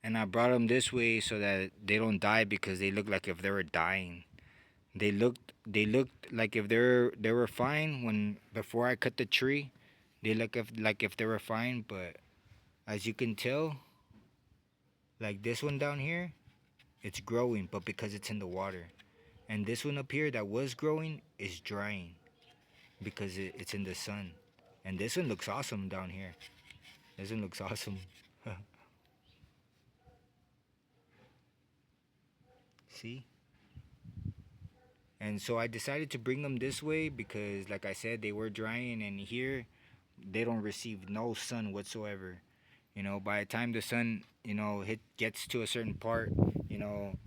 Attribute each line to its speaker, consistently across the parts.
Speaker 1: and I brought them this way so that they don't die because they look like if they were dying. They looked like if they were fine when before I cut the tree. They look like if they were fine, but as you can tell, like this one down here, it's growing, but because it's in the water. And this one up here that was growing is drying because it's in the sun. And this one looks awesome down here. This one looks awesome. See? And so I decided to bring them this way because, like I said, they were drying, and here they don't receive no sun whatsoever. By the time the sun, gets to a certain part,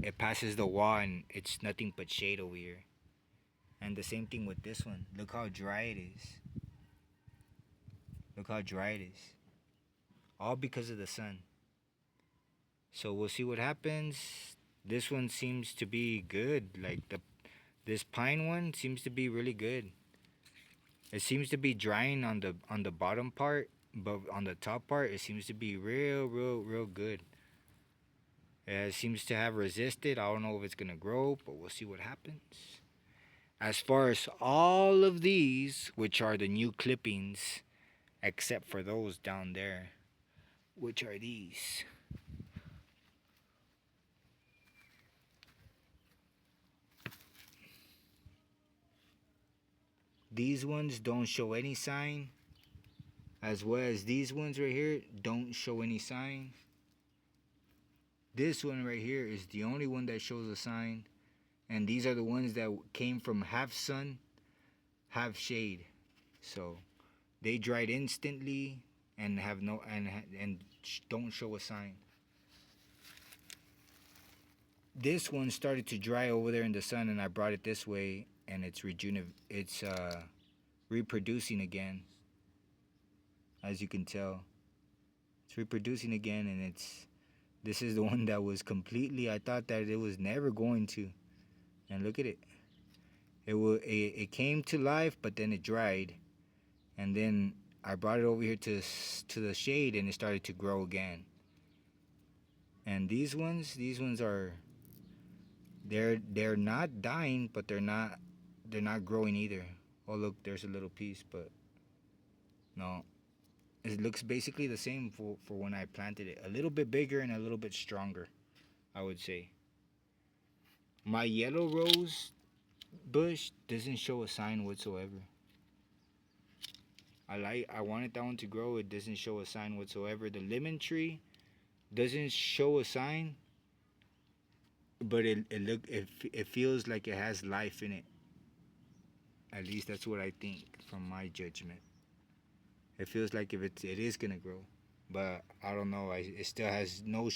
Speaker 1: it passes the wall and it's nothing but shade over here. And the same thing with this one. Look how dry it is. Look how dry it is. All because of the sun. So we'll see what happens. This one seems to be good. Like this pine one seems to be really good. It seems to be drying on the bottom part, but on the top part it seems to be real good. It seems to have resisted. I don't know if it's gonna grow, but we'll see what happens. As far as all of these, which are the new clippings, except for those down there, which are these. These ones don't show any sign, as well as these ones right here don't show any sign. This one right here is the only one that shows a sign, and these are the ones that came from half sun, half shade. So they dried instantly and have no and don't show a sign. This one started to dry over there in the sun, and I brought it this way, and it's reproducing again. As you can tell, it's reproducing again, and this is the one that was completely. I thought that it was never going to, and look at it. It came to life, but then it dried, and then I brought it over here to the shade, and it started to grow again. And these ones are they're not dying, but they're not growing either. Oh look, there's a little piece, but no, it looks basically the same for when I planted it. A little bit bigger and a little bit stronger, I would say. My yellow rose bush doesn't show a sign whatsoever. I wanted that one to grow. It doesn't show a sign whatsoever. The lemon tree doesn't show a sign, but it feels like it has life in it. At least that's what I think from my judgment. It feels like if it is gonna grow, but I don't know. It still has no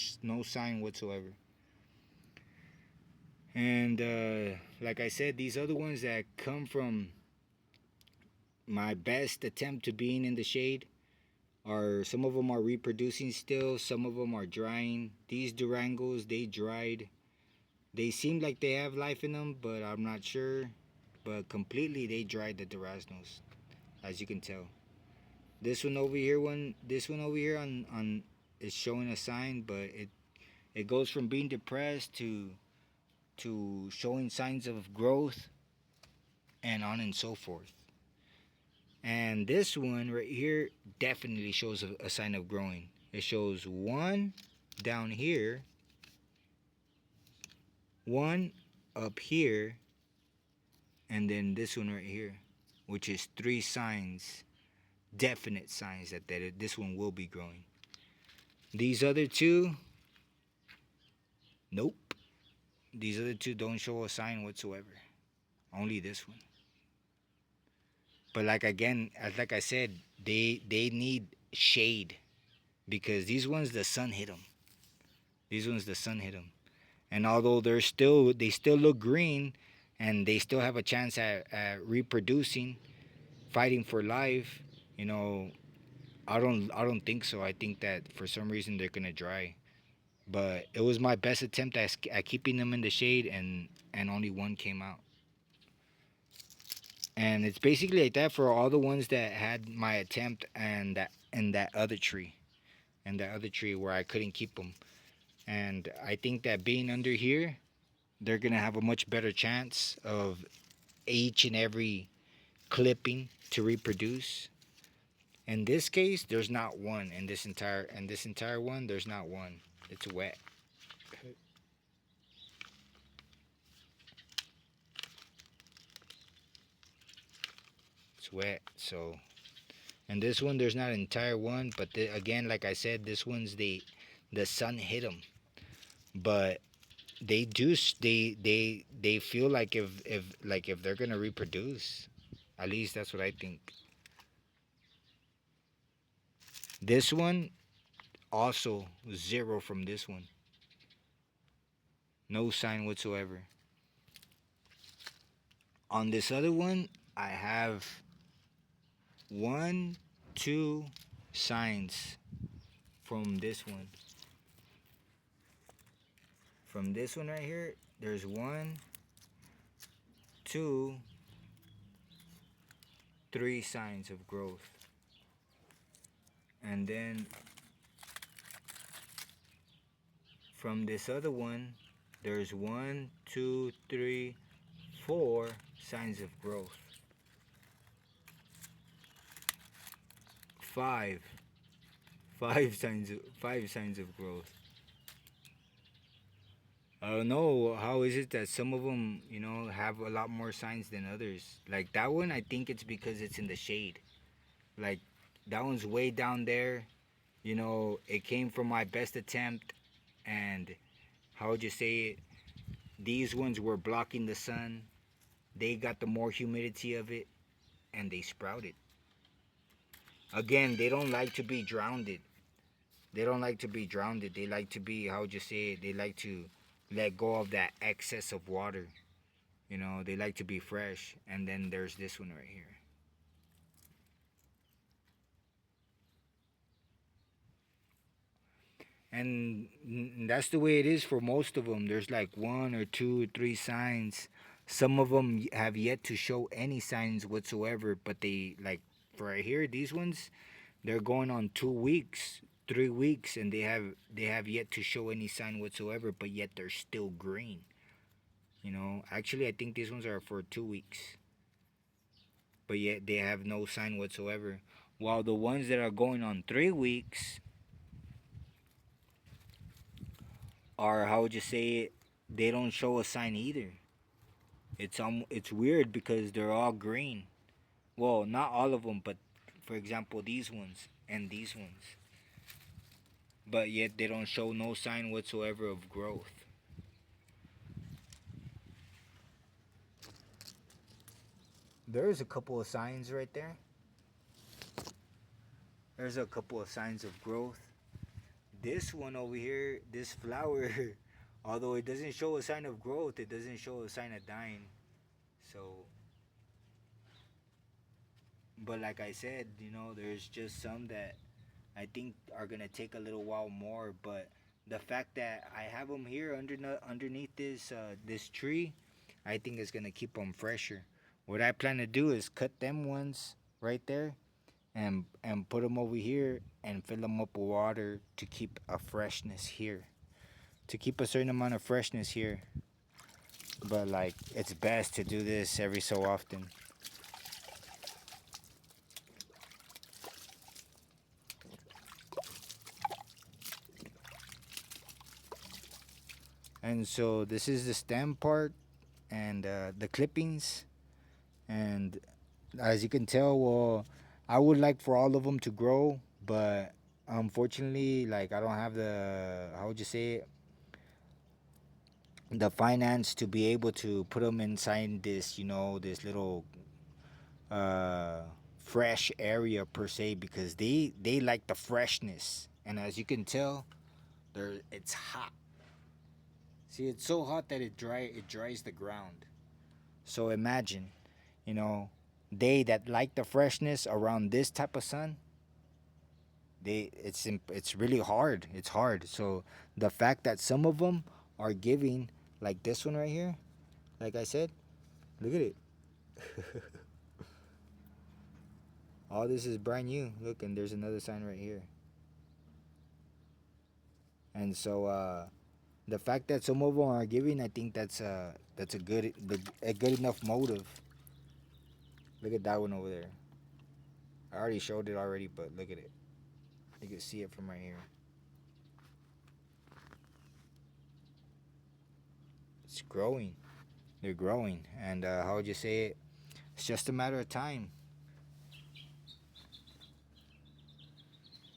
Speaker 1: sign whatsoever. And like I said, these other ones that come from my best attempt to being in the shade are some of them are reproducing still. Some of them are drying. These Durangos, they dried. They seem like they have life in them, but I'm not sure. But completely, they dried the Duraznos, as you can tell. This one over here on is showing a sign, but it goes from being depressed to showing signs of growth and on and so forth. And this one right here definitely shows a sign of growing. It shows one down here, one up here, and then this one right here, which is three signs, definite signs that this one will be growing. These other two, nope. These other two don't show a sign whatsoever. Only this one. But like I said, they need shade because these ones the sun hit them. These ones the sun hit them. And although they still look green, and they still have a chance at reproducing, fighting for life. You know, I don't think so. I think that for some reason they're gonna dry. But it was my best attempt at keeping them in the shade, and only one came out. And it's basically like that for all the ones that had my attempt and that other tree, and that other tree where I couldn't keep them. And I think that being under here, they're gonna have a much better chance of each and every clipping to reproduce. In this case, there's not one in this entire one. There's not one. It's wet. It's wet. So, and this one, there's not an entire one. But again, like I said, this one's the sun hit them. But they do. They feel like if they're gonna reproduce, at least that's what I think. This one also zero from this one. No sign whatsoever. On this other one, I have one, two signs from this one. From this one right here, there's one, two, three signs of growth. And then from this other one, there's one, two, three, four signs of growth. Five. Five signs of growth. I don't know how is it that some of them, have a lot more signs than others. Like that one, I think it's because it's in the shade. Like that one's way down there. It came from my best attempt, and how would you say it? These ones were blocking the sun. They got the more humidity of it, and they sprouted. Again, they don't like to be drowned. They don't like to be drowned. They like to be, how would you say it? They like to let go of that excess of water. They like to be fresh. And then there's this one right here. And that's the way it is for most of them. There's like one or two or three signs. Some of them have yet to show any signs whatsoever, but they like for right here, these ones, they're going on 2 weeks, 3 weeks, and they have yet to show any sign whatsoever, but yet they're still green. Actually, I think these ones are for 2 weeks, but yet they have no sign whatsoever. While the ones that are going on 3 weeks are, how would you say it? They don't show a sign either. It's weird because they're all green. Well, not all of them, but for example, these ones and these ones. But yet they don't show no sign whatsoever of growth. There's a couple of signs right there. There's a couple of signs of growth. This one over here, this flower, although it doesn't show a sign of growth, it doesn't show a sign of dying. So, but like I said, there's just some that I think are gonna take a little while more. But the fact that I have them here underneath this tree, I think is gonna keep them fresher. What I plan to do is cut them ones right there, and put them over here and fill them up with water to keep a freshness here, to keep a certain amount of freshness here. But like it's best to do this every so often. And so this is the stem part and the clippings. And as you can tell, well, I would like for all of them to grow, but unfortunately, like I don't have the, how would you say it, the finance to be able to put them inside this, this little uh, fresh area per se, because they like the freshness. And as you can tell, it's hot. See, it's so hot that it dries the ground. So imagine, you know, they that like the freshness around this type of sun, it's really hard. It's hard. So the fact that some of them are giving, like this one right here, like I said, look at it. All this is brand new. Look, and there's another sign right here. And so the fact that some of them are giving, I think that's a good enough motive. Look at that one over there. I already showed it already, but look at it. You can see it from right here. It's growing. They're growing, and how would you say it? It's just a matter of time.